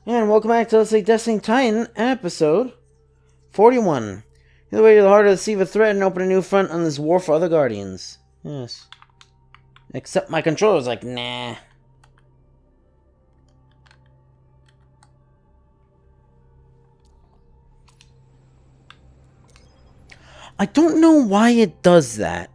And welcome back to Let's Say Destiny Titan, episode 41. The way to the heart of the sea of a threat and open a new front on this war for other guardians. Yes. Except my controller's like, nah. I don't know why it does that.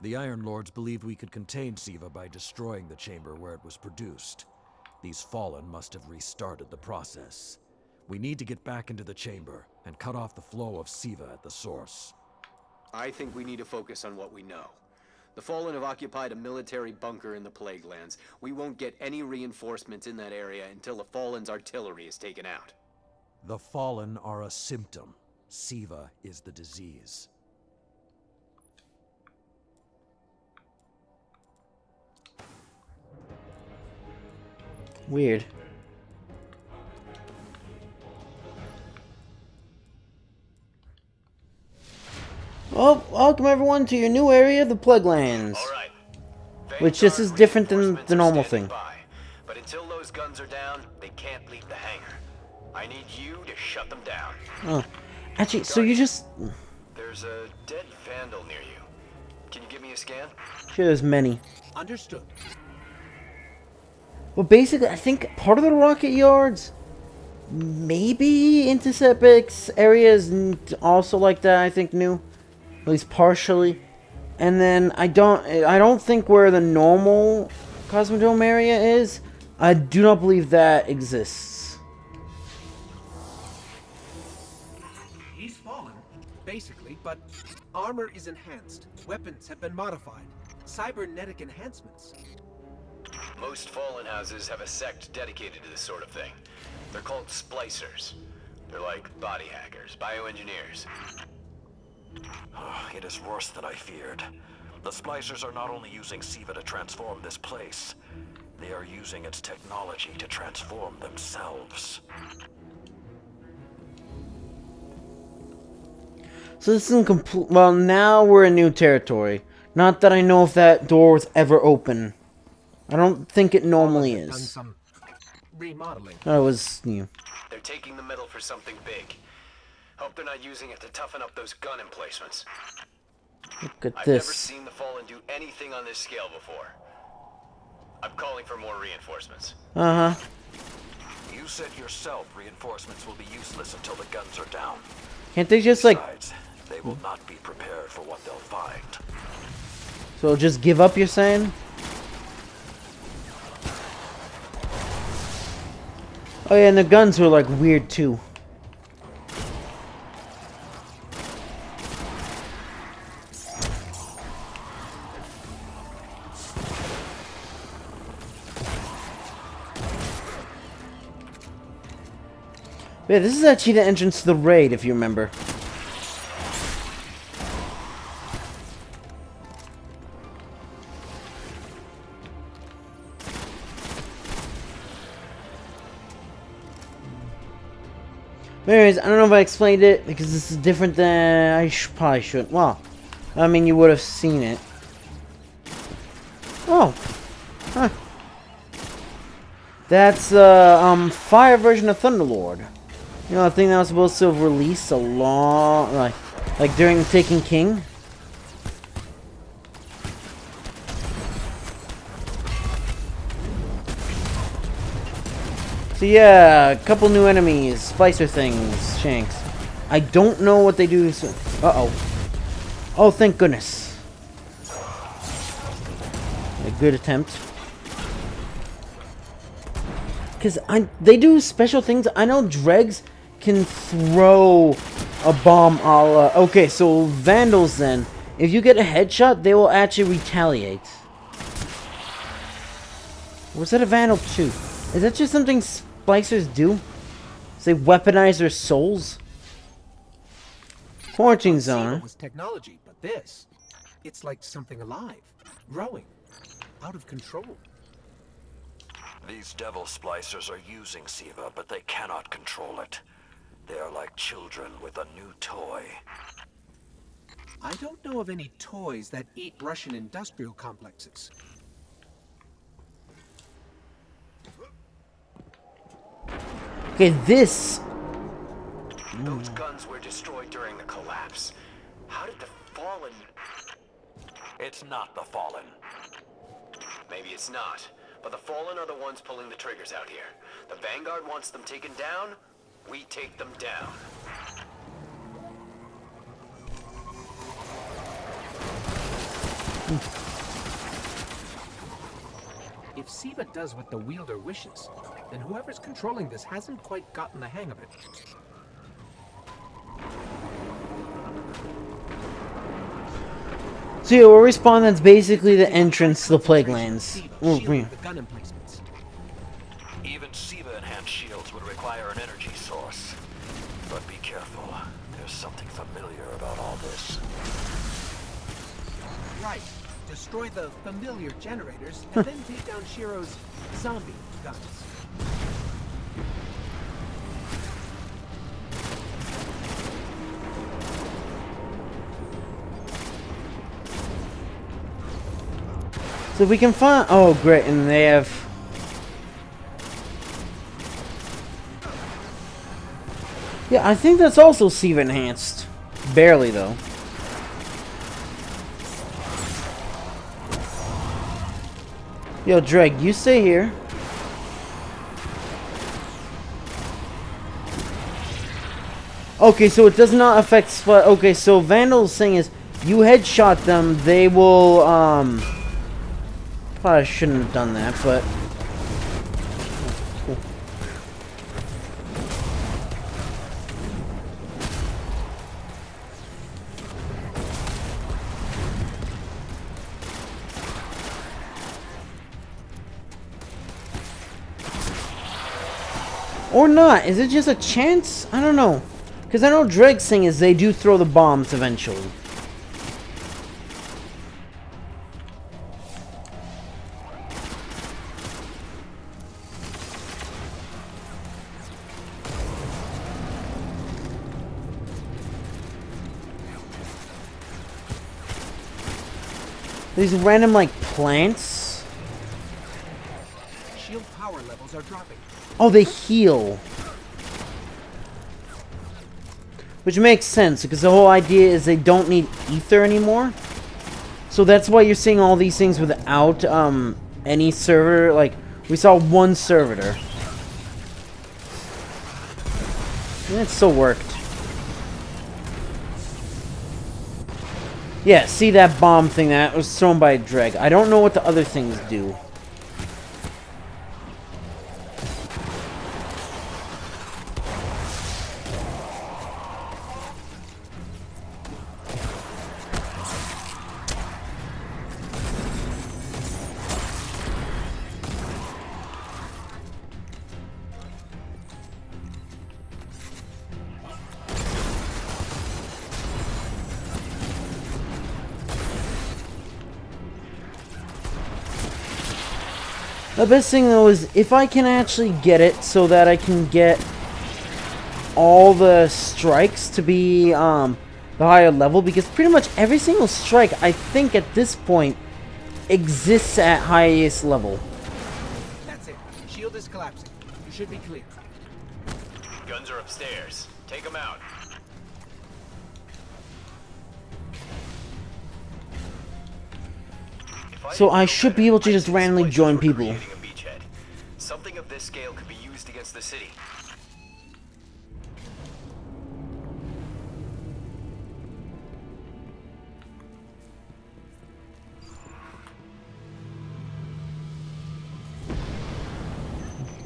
The Iron Lords believed we could contain Siva by destroying the chamber where it was produced. These Fallen must have restarted the process. We need to get back into the chamber and cut off the flow of Siva at the source. I think we need to focus on what we know. The Fallen have occupied a military bunker in the Plague Lands. We won't get any reinforcements in that area until the Fallen's artillery is taken out. The Fallen are a symptom. Siva is the disease. Weird. Well, welcome everyone to your new area, the Plague Lands. All right. Which this is different than the normal thing. But until those guns are down, they can't leave the hangar. I need you to shut them down. Oh. Actually, so you just... There's a dead Vandal near you. Can you give me a scan? Sure, there's many. Understood. Well, basically, I think part of the rocket yards, maybe Intercept areas also like that. I think new, at least partially. And then I don't think where the normal Cosmodrome area is. I do not believe that exists. He's fallen, basically, but armor is enhanced. Weapons have been modified. Cybernetic enhancements. Most Fallen houses have a sect dedicated to this sort of thing. They're called splicers. They're like body hackers, bioengineers. It is worse than I feared. The Splicers are not only using Siva to transform this place, they are using its technology to transform themselves. So this isn't complete. Well, now we're in new territory. Not that I know if that door was ever open. I don't think it normally is. Done some remodeling. Oh, it was new. They're taking the metal for something big. Hope they're not using it to toughen up those gun emplacements. Look at I've this. never seen the Fallen do anything on this scale before. I'm calling for more reinforcements. Uh-huh. You said yourself reinforcements will be useless until the guns are down. Can't they just, like... Besides, they will not be prepared for what they'll find. So just give up, you're saying? Oh yeah, and the guns were like weird too. Yeah, this is actually the entrance to the raid, if you remember. But anyways, I don't know if I explained it, because this is different than... I probably shouldn't. Well, I mean, you would have seen it. Oh. Huh. That's the, fire version of Thunderlord. You know, the thing that was supposed to have released a long... Like during Taken King. So yeah, a couple new enemies, Splicer things, Shanks. I don't know what they do. So uh-oh. Oh, thank goodness. A good attempt. Because they do special things. I know Dregs can throw a bomb a la... Okay, so Vandals then. If you get a headshot, they will actually retaliate. Or was that a Vandal too? Is that just something Splicers do? So they weaponize their souls? Quarantine zone. Was technology, but this, it's like something alive, growing, out of control. These devil splicers are using Siva, but they cannot control it. They are like children with a new toy. I don't know of any toys that eat Russian industrial complexes. Okay, this... Those guns were destroyed during the collapse. How did the Fallen... It's not the Fallen. Maybe it's not, but the Fallen are the ones pulling the triggers out here. The Vanguard wants them taken down, we take them down. If Siva does what the wielder wishes, then whoever's controlling this hasn't quite gotten the hang of it. So yeah, we'll respawn. That's basically the entrance to the Plague Lands. Shielding the gun emplacements. Even Siva-enhanced shields would require an energy source. But be careful. There's something familiar about all this. Right. Destroy the familiar generators, and then take down Shiro's zombie guns. So we can find... Oh, great. And they have... Yeah, I think that's also Siva enhanced. Barely, though. Yo, Dreg, you stay here. Okay, so it does not affect spot. Okay, so Vandal's thing is, you headshot them, they will, probably shouldn't have done that, but... Cool. Or not. Is it just a chance? I don't know. Because I know Dreg's thing is they do throw the bombs eventually. These random, like, plants. Shield power levels are dropping. Oh, they heal. Which makes sense, because the whole idea is they don't need ether anymore. So that's why you're seeing all these things without any server. Like, we saw one servitor. And it still worked. Yeah, see that bomb thing that was thrown by Dreg. I don't know what the other things do. The best thing though is if I can actually get it so that I can get all the strikes to be the higher level, because pretty much every single strike I think at this point exists at highest level. That's it. Shield is collapsing. You should be clear. Guns are upstairs. Take them out. So I should be able to just randomly join people. Something of this scale could be used against the city.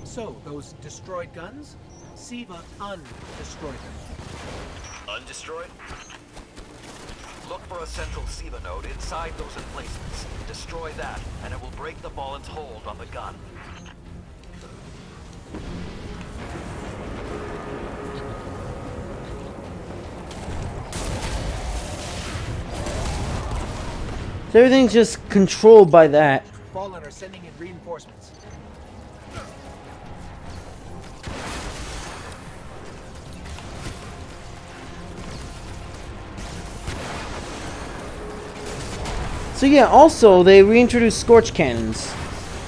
So, those destroyed guns? Siva undestroyed them. Undestroyed? Look for a central Siva node inside those emplacements. Destroy that, and it will break the Fallen's hold on the gun. So everything's just controlled by that. Fallen are sending in reinforcements. So yeah, also they reintroduced scorch cannons.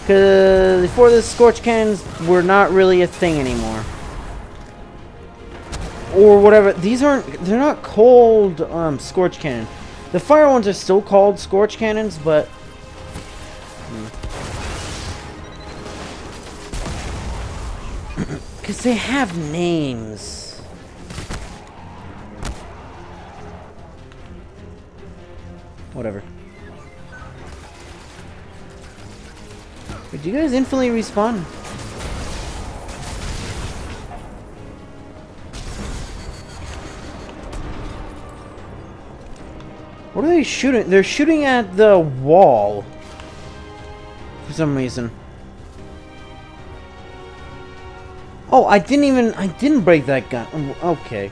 Because before this, scorch cannons were not really a thing anymore. Or whatever. These aren't, they're not called scorch cannon. The fire ones are still called scorch cannons, but because they have names. Whatever. Did you guys instantly respawn? What are they shooting? They're shooting at the wall. For some reason. Oh, I didn't break that gun. Okay.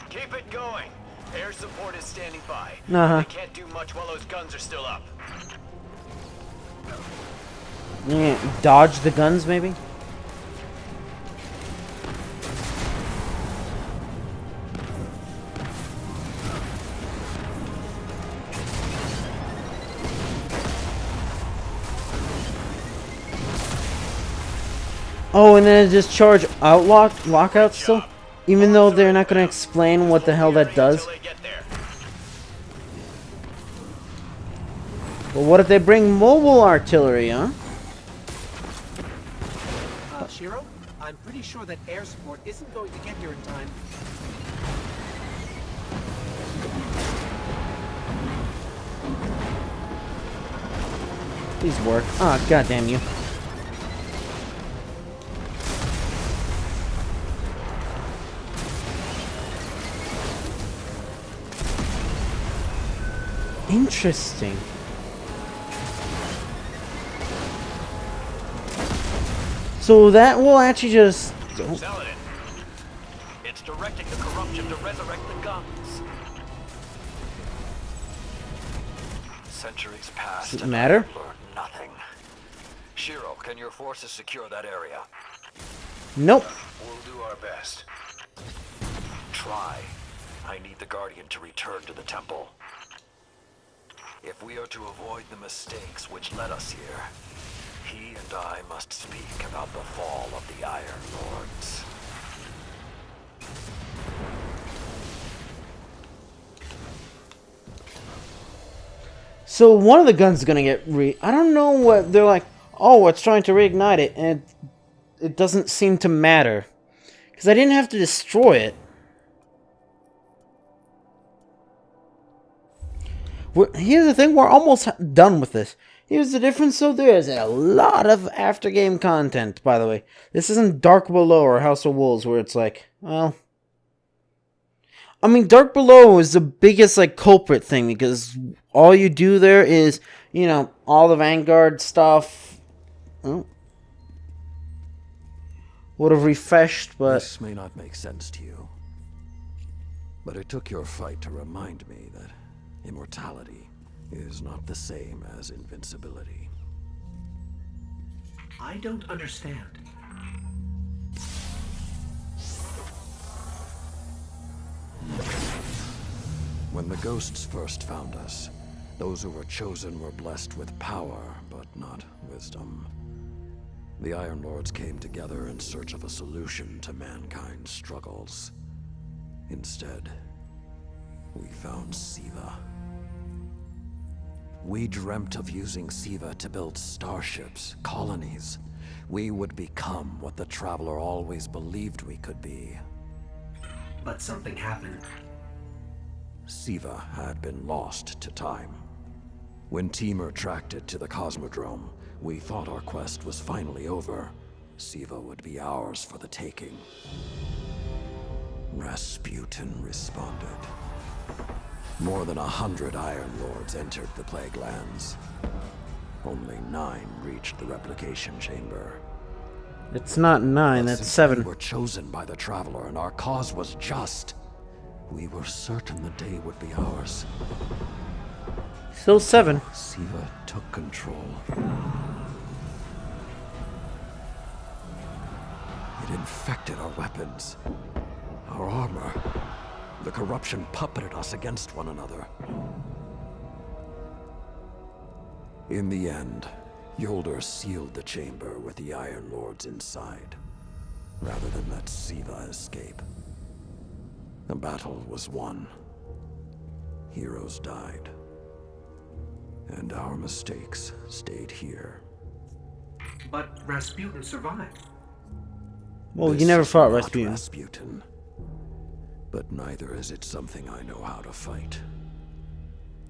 Keep it going. Air support is standing by. Uh-huh. They can't do much while those guns are still up. Yeah, dodge the guns, maybe? Oh, and then it just charge lockout still? Even though they're not going to explain what the hell that does? Well, what if they bring mobile artillery, huh? Shiro, I'm pretty sure that air support isn't going to get here in time. Please work. Ah, goddamn you. Interesting. So that will actually just... Saladin. It's directing the corruption to resurrect the guns. Centuries passed. Does it matter? And I've learned nothing. Shiro, can your forces secure that area? Nope. We'll do our best. Try. I need the Guardian to return to the temple. If we are to avoid the mistakes which led us here, he and I must speak about the fall of the Iron Lords. So one of the guns is gonna get I don't know what they're like. Oh, it's trying to reignite it, and it doesn't seem to matter because I didn't have to destroy it. Here's the thing: we're almost done with this. Here's the difference. So there's a lot of after-game content. By the way, this isn't Dark Below or House of Wolves, where it's like, well. I mean, Dark Below is the biggest, like, culprit thing, because all you do there is, you know, all the Vanguard stuff. Oh. Would have refreshed, but... This may not make sense to you, but it took your fight to remind me that immortality is not the same as invincibility. I don't understand. When the ghosts first found us, those who were chosen were blessed with power, but not wisdom. The Iron Lords came together in search of a solution to mankind's struggles. Instead, we found Siva. We dreamt of using Siva to build starships, colonies. We would become what the Traveler always believed we could be. But something happened. Siva had been lost to time. When Temur tracked it to the Cosmodrome, we thought our quest was finally over. Siva would be ours for the taking. Rasputin responded. More than 100 Iron Lords entered the Plague Lands. Only 9 reached the replication chamber. It's not 9, that's Since 7. We were chosen by the Traveler, and our cause was just. We were certain the day would be ours. Still 7. Siva took control. It infected our weapons, our armor. The corruption puppeted us against one another. In the end, Yolder sealed the chamber with the Iron Lords inside, rather than let Siva escape. The battle was won. Heroes died. And our mistakes stayed here. But Rasputin survived. Well, This you never is fought not Rasputin. Rasputin. But neither is it something I know how to fight.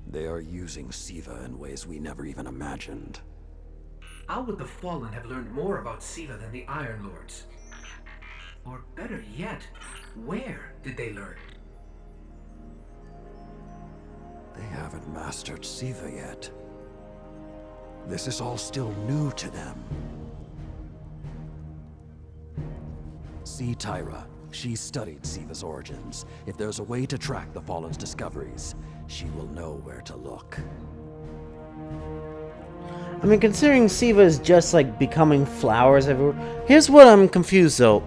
They are using Siva in ways we never even imagined. How would the Fallen have learned more about Siva than the Iron Lords? Or better yet, where did they learn? They haven't mastered Siva yet. This is all still new to them. See Tyra. She studied Siva's origins. If there's a way to track the Fallen's discoveries, she will know where to look. I mean, considering Siva is just like becoming flowers everywhere. Here's what I'm confused though.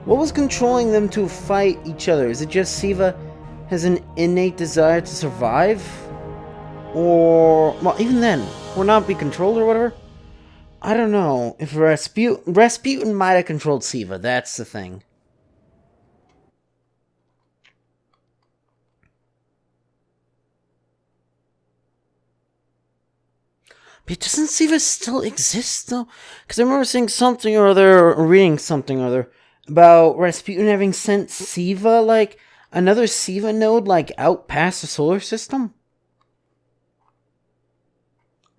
What was controlling them to fight each other? Is it just Siva has an innate desire to survive? Or, well, even then, will not be controlled or whatever? I don't know. If Rasputin might have controlled Siva, that's the thing. But doesn't Siva still exist, though? Because I remember seeing something or other, or reading something or other, about Rasputin having sent Siva, like, another Siva node, like, out past the solar system?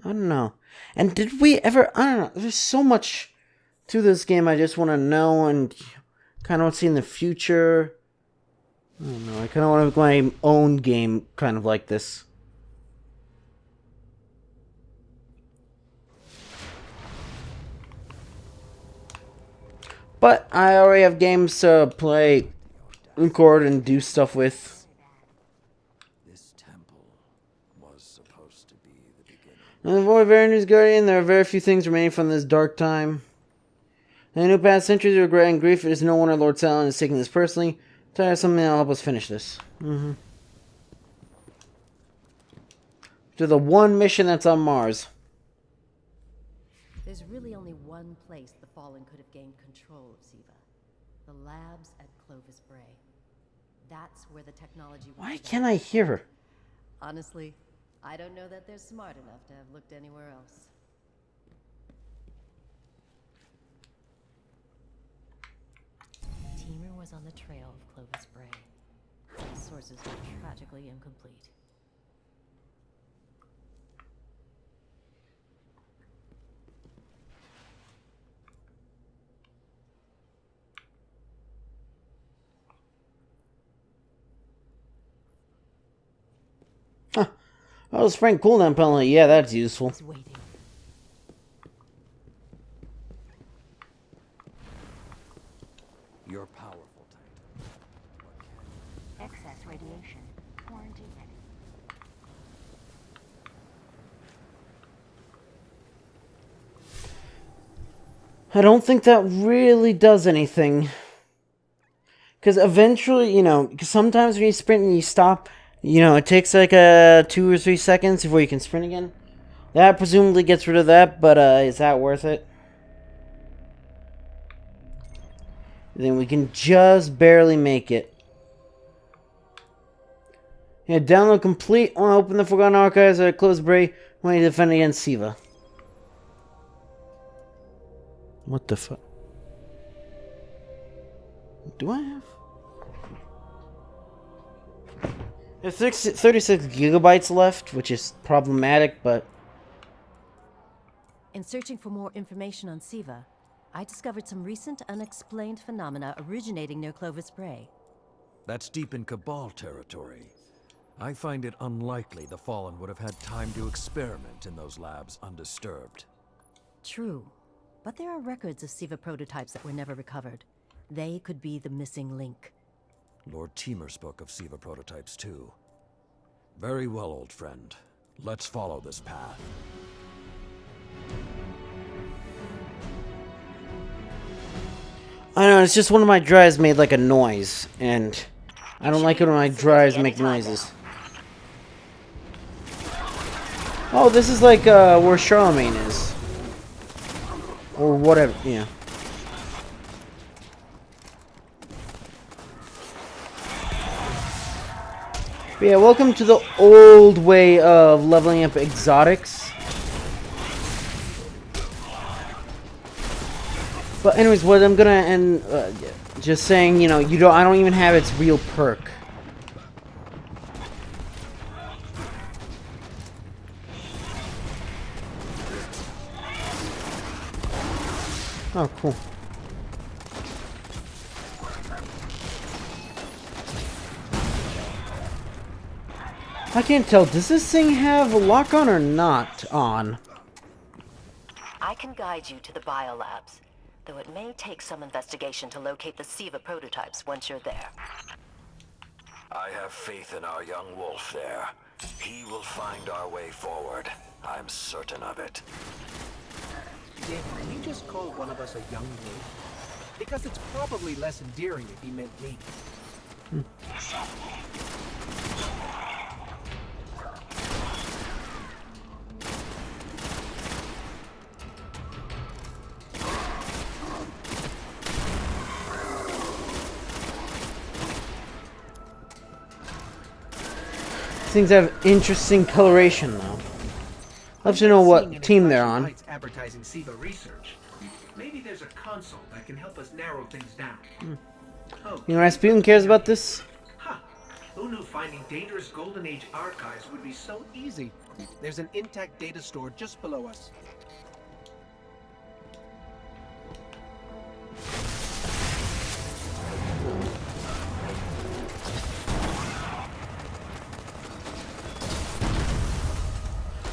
I don't know. And did we ever... I don't know. There's so much to this game I just want to know and kind of want to see in the future. I don't know. I kind of want to make my own game kind of like this. But I already have games to play, record, and do stuff with. This temple was supposed to be the beginning. In the void of Veranus Guardian, there are very few things remaining from this dark time. In the new past centuries of regret and grief, it is no wonder Lord Salon is taking this personally. Try to have something that'll help us finish this. To the one mission that's on Mars. There's really only one place the Fallen could have gained control of Siva. The labs at Clovis Bray. That's where the technology was Why developed. can't I hear her? Honestly, I don't know that they're smart enough to have looked anywhere else. Teamer was on the trail of Clovis Bray. His sources are tragically incomplete. Oh, spring cooldown penalty. Yeah, that's useful. He's waiting. You're powerful, Titan. Excess radiation. Quarantine ready. I don't think that really does anything. Because eventually, because sometimes when you sprint and you stop, it takes like 2 or 3 seconds before you can sprint again. That presumably gets rid of that, but is that worth it? Then we can just barely make it. Yeah, download complete. I want to open the Forgotten Archives at Close Bray when you defend against Siva. What the fuck? Do I have? There's 36 gigabytes left, which is problematic, but... In searching for more information on Siva, I discovered some recent unexplained phenomena originating near Clovis Bray. That's deep in Cabal territory. I find it unlikely the Fallen would have had time to experiment in those labs undisturbed. True, but there are records of Siva prototypes that were never recovered. They could be the missing link. Lord Teamer spoke of Siva prototypes too. Very well, old friend. Let's follow this path. I know, it's just one of my drives made like a noise, and I don't like it when my drives make noises. Oh, this is like where Charlemagne is. Or whatever, yeah. But yeah, welcome to the old way of leveling up exotics. But anyways, what I'm gonna end just saying, you know, I don't even have its real perk. Oh, cool. I can't tell. Does this thing have a lock on or not on? I can guide you to the biolabs, though it may take some investigation to locate the SIVA prototypes once you're there. I have faith in our young wolf there. He will find our way forward. I'm certain of it. Did he just call one of us a young wolf? Because it's probably less endearing if he meant me. Things have interesting coloration, though. Love to know what team they're on. Advertising SIVA research. Maybe there's a console that can help us narrow things down. Oh, You know, Rasputin cares about this? huh. Who knew finding dangerous Golden Age archives would be so easy? There's an intact data store just below us.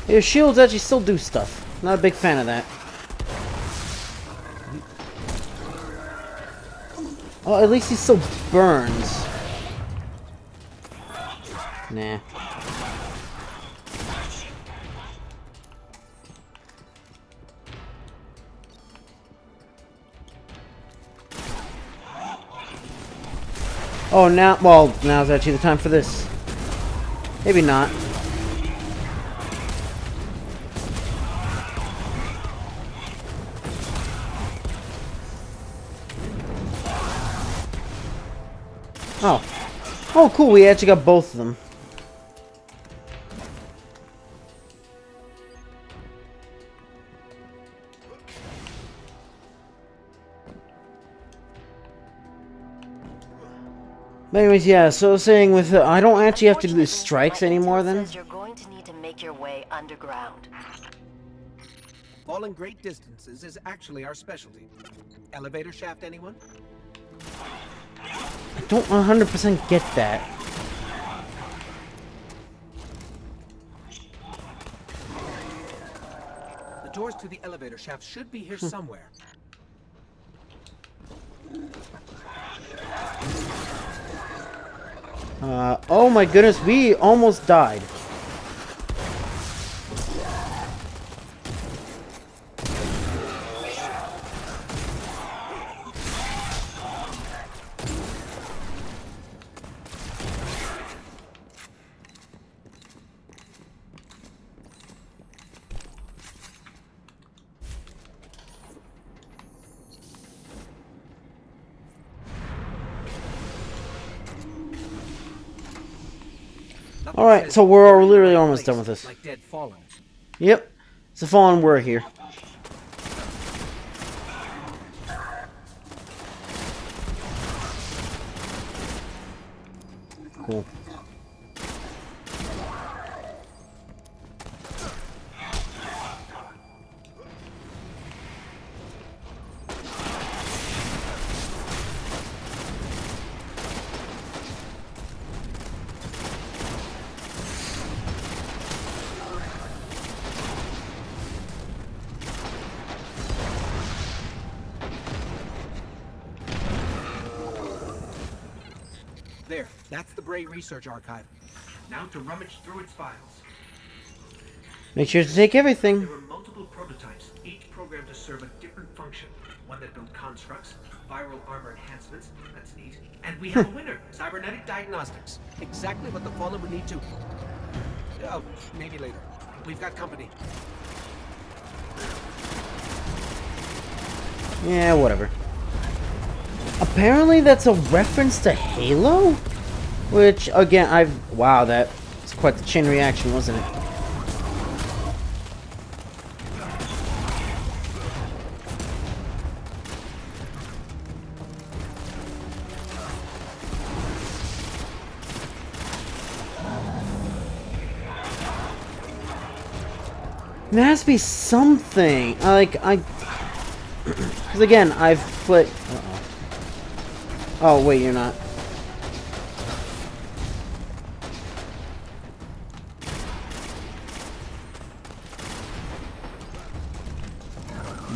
Your shields actually still do stuff. Not a big fan of that. Oh, at least he still burns. Nah. Oh, now's actually the time for this. Maybe not. Oh. Oh, cool, we actually got both of them. But anyways, yeah, so I was saying with, I don't actually have to do the strikes anymore then. You're going to need to make your way underground. Falling great distances is actually our specialty. Elevator shaft, anyone? I don't 100% get that. The doors to the elevator shaft should be here somewhere. Oh my goodness, we almost died. Alright, so we're literally almost done with this. Like dead fallen. Yep. It's a fallen word here. Cool. There, that's the Bray Research Archive. Now to rummage through its files. Make sure to take everything. There were multiple prototypes, each programmed to serve a different function. One that built constructs, viral armor enhancements, that's neat. And we have a winner, cybernetic diagnostics. Exactly what the Fallen would need to... Oh, maybe later. We've got company. Yeah, whatever. Apparently that's a reference to Halo? Which, again, wow, that's quite the chain reaction, wasn't it? There has to be something. Because again, I've played. Uh-oh. Oh wait, you're not.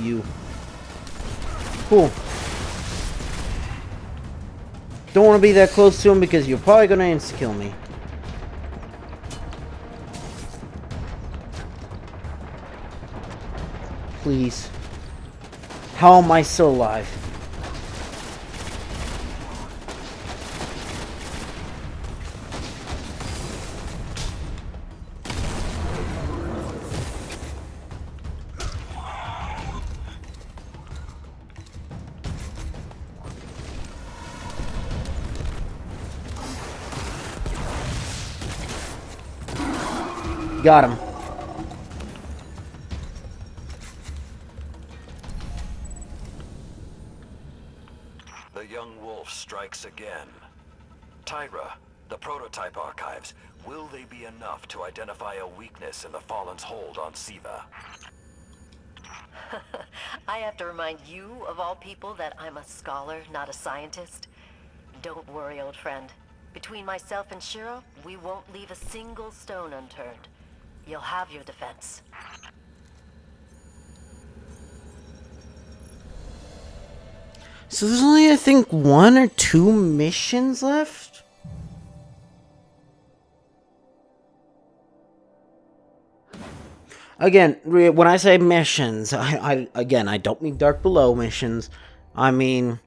You. Cool. Don't want to be that close to him because you're probably gonna insta-kill me. Please. How am I still alive? Got him. The young wolf strikes again. Tyra, the prototype archives, will they be enough to identify a weakness in the Fallen's hold on Siva? I have to remind you, of all people, that I'm a scholar, not a scientist. Don't worry, old friend. Between myself and Shiro, we won't leave a single stone unturned. You'll have your defense. So there's only, I think, 1 or 2 missions left? Again, when I say missions, I don't mean Dark Below missions. I mean,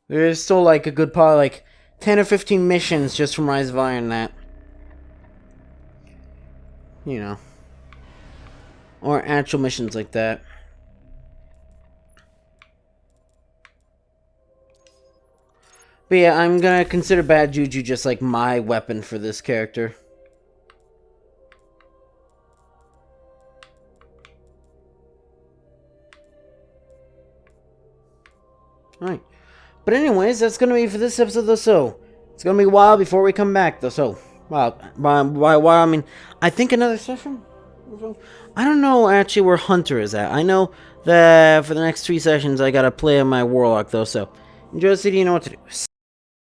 there's still like a good probably like 10 or 15 missions just from Rise of Iron that, you know, or actual missions like that. But yeah, I'm gonna consider Bad Juju just like my weapon for this character. Alright. But anyways, that's gonna be for this episode though, so it's gonna be a while before we come back though, so wow, I mean, I think another session? I don't know actually where Hunter is at. I know that for the next 3 sessions I gotta play on my Warlock though, so enjoy the city, you know what to do.